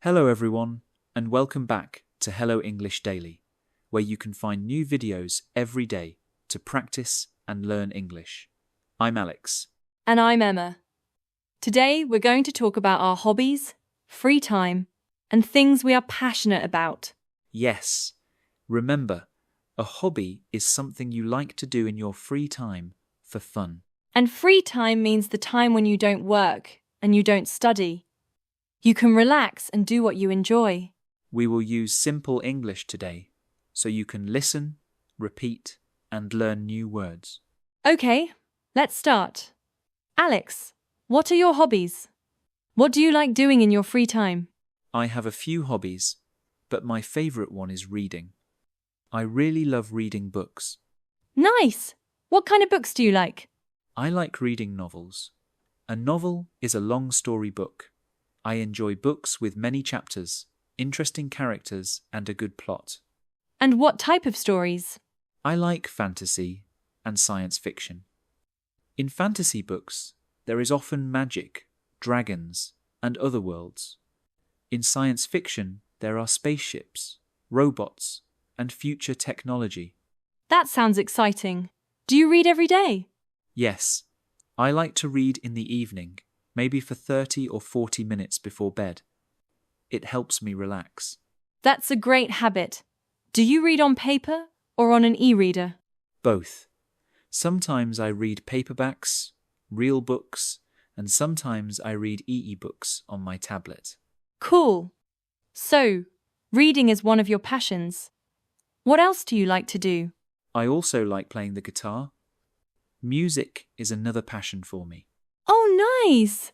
Hello everyone, and welcome back to Hello English Daily, where you can find new videos every day to practice and learn English. I'm Alex. And I'm Emma. Today we're going to talk about our hobbies, free time, and things we are passionate about. Yes, remember, a hobby is something you like to do in your free time for fun. And free time means the time when you don't work and you don't study. You can relax and do what you enjoy. We will use simple English today, so you can listen, repeat, and learn new words. Okay, let's start. Alex, what are your hobbies? What do you like doing in your free time? I have a few hobbies, but my favourite one is reading. I really love reading books. Nice! What kind of books do you like? I like reading novels. A novel is a long story book. I enjoy books with many chapters, interesting characters, and a good plot. And what type of stories? I like fantasy and science fiction. In fantasy books, there is often magic, dragons, and other worlds. In science fiction, there are spaceships, robots, and future technology. That sounds exciting. Do you read every day? Yes, I like to read in the evening, maybe for 30 or 40 minutes before bed. It helps me relax. That's a great habit. Do you read on paper or on an e-reader? Both. Sometimes I read paperbacks, real books, and sometimes I read e-books on my tablet. Cool. So, reading is one of your passions. What else do you like to do? I also like playing the guitar. Music is another passion for me. Oh, nice!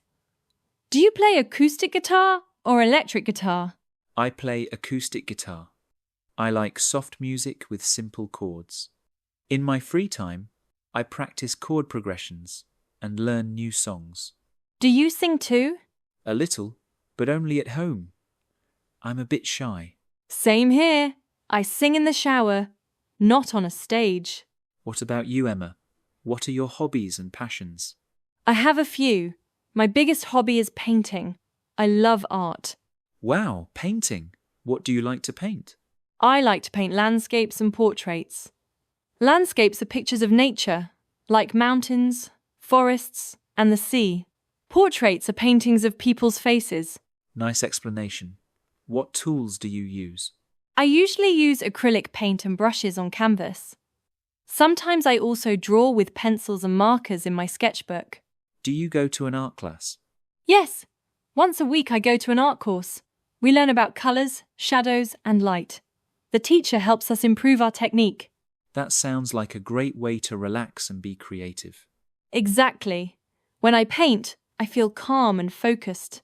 Do you play acoustic guitar or electric guitar? I play acoustic guitar. I like soft music with simple chords. In my free time, I practice chord progressions and learn new songs. Do you sing too? A little, but only at home. I'm a bit shy. Same here. I sing in the shower, not on a stage. What about you, Emma? What are your hobbies and passions? I have a few. My biggest hobby is painting. I love art. Wow, painting. What do you like to paint? I like to paint landscapes and portraits. Landscapes are pictures of nature, like mountains, forests, and the sea. Portraits are paintings of people's faces. Nice explanation. What tools do you use? I usually use acrylic paint and brushes on canvas. Sometimes I also draw with pencils and markers in my sketchbook. Do you go to an art class? Yes, once a week I go to an art course. We learn about colours, shadows, and light. The teacher helps us improve our technique. That sounds like a great way to relax and be creative. Exactly. When I paint, I feel calm and focused.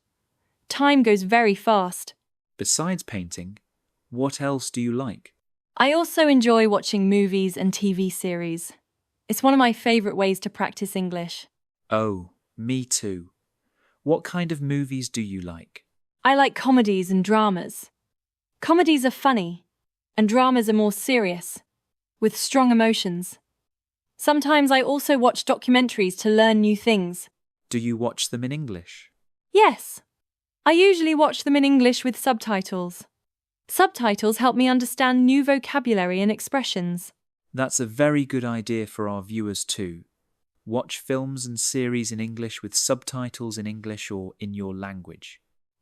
Time goes very fast. Besides painting, what else do you like? I also enjoy watching movies and TV series. It's one of my favourite ways to practice English. Oh, me too. What kind of movies do you like? I like comedies and dramas. Comedies are funny, and dramas are more serious, with strong emotions. Sometimes I also watch documentaries to learn new things. Do you watch them in English? Yes, I usually watch them in English with subtitles. Subtitles help me understand new vocabulary and expressions. That's a very good idea for our viewers too. Watch films and series in English with subtitles in English or in your language.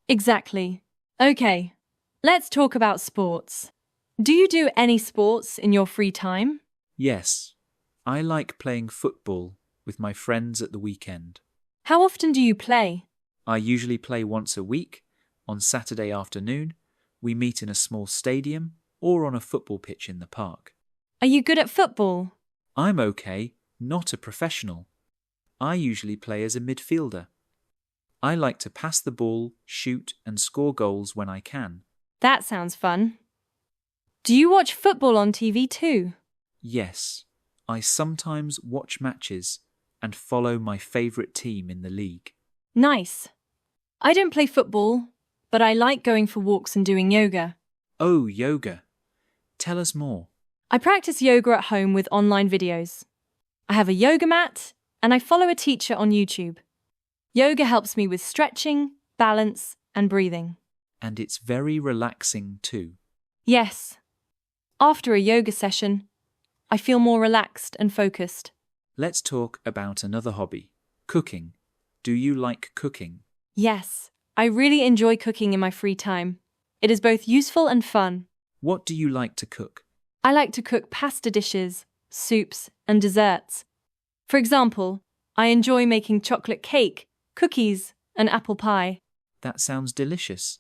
Exactly. Okay, let's talk about sports. Do you do any sports in your free time? Yes, I like playing football with my friends at the weekend. How often do you play? I usually play once a week. On Saturday afternoon, we meet in a small stadium or on a football pitch in the park. Are you good at football? I'm okay, not a professional. I usually play as a midfielder. I like to pass the ball, shoot, and score goals when I can. That sounds fun. Do you watch football on TV too? Yes, I sometimes watch matches and follow my favourite team in the league. Nice. I don't play football, but I like going for walks and doing yoga. Oh, yoga. Tell us more. I practice yoga at home with online videos. I have a yoga mat, and I follow a teacher on YouTube. Yoga helps me with stretching, balance, and breathing. and it's very relaxing too. Yes. After a yoga session, I feel more relaxed and focused. Let's talk about another hobby, cooking. Do you like cooking? Yes, I really enjoy cooking in my free time. It is both useful and fun. What do you like to cook? I like to cook pasta dishes, soups, and desserts. For example, I enjoy making chocolate cake, cookies, and apple pie. That sounds delicious.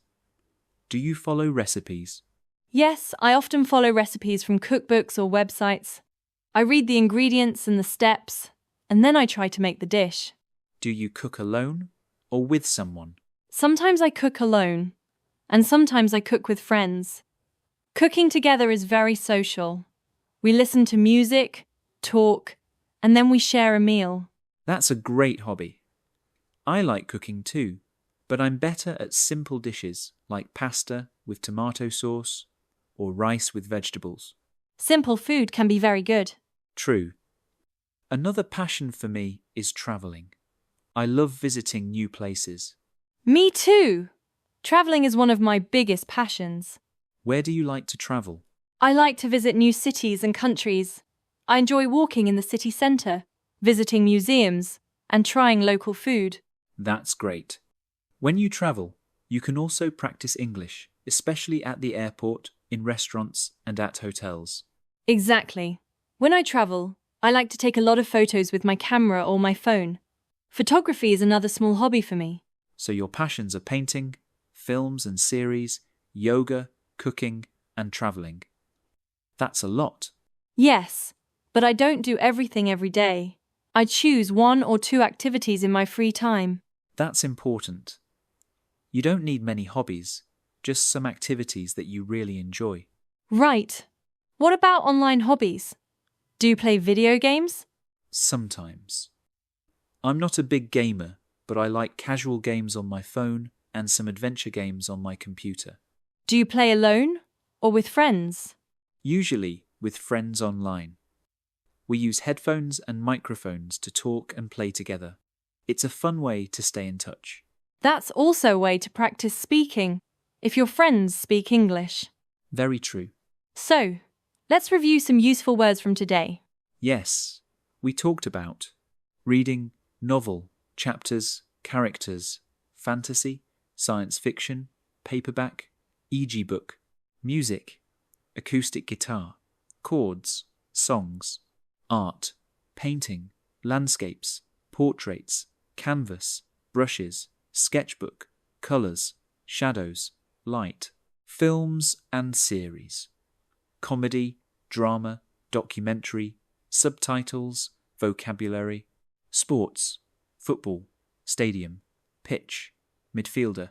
Do you follow recipes? Yes, I often follow recipes from cookbooks or websites. I read the ingredients and the steps, and then I try to make the dish. Do you cook alone or with someone? Sometimes I cook alone, and sometimes I cook with friends. Cooking together is very social. We listen to music, talk, and then we share a meal. That's a great hobby. I like cooking too, but I'm better at simple dishes like pasta with tomato sauce or rice with vegetables. Simple food can be very good. True. Another passion for me is travelling. I love visiting new places. Me too! Traveling is one of my biggest passions. Where do you like to travel? I like to visit new cities and countries. I enjoy walking in the city centre, visiting museums, and trying local food. That's great. When you travel, you can also practice English, especially at the airport, in restaurants, and at hotels. Exactly. When I travel, I like to take a lot of photos with my camera or my phone. Photography is another small hobby for me. So your passions are painting, films and series, yoga, cooking, and travelling. That's a lot. Yes, but I don't do everything every day. I choose 1 or 2 activities in my free time. That's important. You don't need many hobbies, just some activities that you really enjoy. Right. What about online hobbies? Do you play video games? Sometimes. I'm not a big gamer, but I like casual games on my phone and some adventure games on my computer. Do you play alone or with friends? Usually with friends online. We use headphones and microphones to talk and play together. It's a fun way to stay in touch. That's also a way to practice speaking, if your friends speak English. Very true. So, let's review some useful words from today. Yes, we talked about reading, novel, chapters, characters, fantasy, science fiction, paperback, e.g. book, music, acoustic guitar, chords, songs, art, painting, landscapes, portraits, canvas, brushes, sketchbook, colours, shadows, light, films and series, comedy, drama, documentary, subtitles, vocabulary, sports, football, stadium, pitch, midfielder,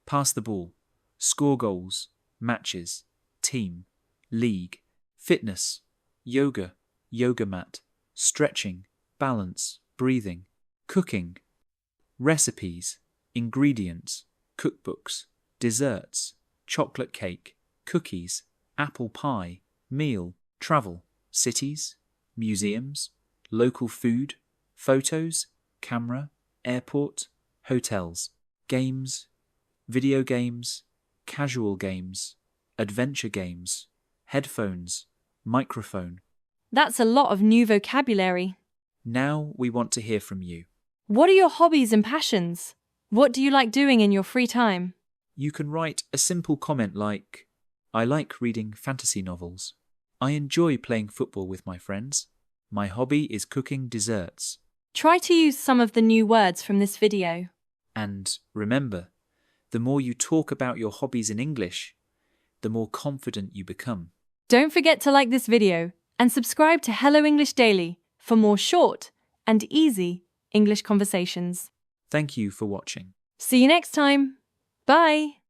pass the ball, score goals, matches, team, league, fitness, yoga, yoga mat, stretching, balance, breathing, cooking, recipes, ingredients, cookbooks, desserts, chocolate cake, cookies, apple pie, meal, travel, cities, museums, local food, photos, camera, airport, hotels, games, video games, casual games, adventure games, headphones, microphone. That's a lot of new vocabulary. Now we want to hear from you. What are your hobbies and passions? What do you like doing in your free time? You can write a simple comment like, I like reading fantasy novels. I enjoy playing football with my friends. My hobby is cooking desserts. Try to use some of the new words from this video. And remember, the more you talk about your hobbies in English, the more confident you become. Don't forget to like this video and subscribe to Hello English Daily for more short and easy English conversations. Thank you for watching. See you next time. Bye.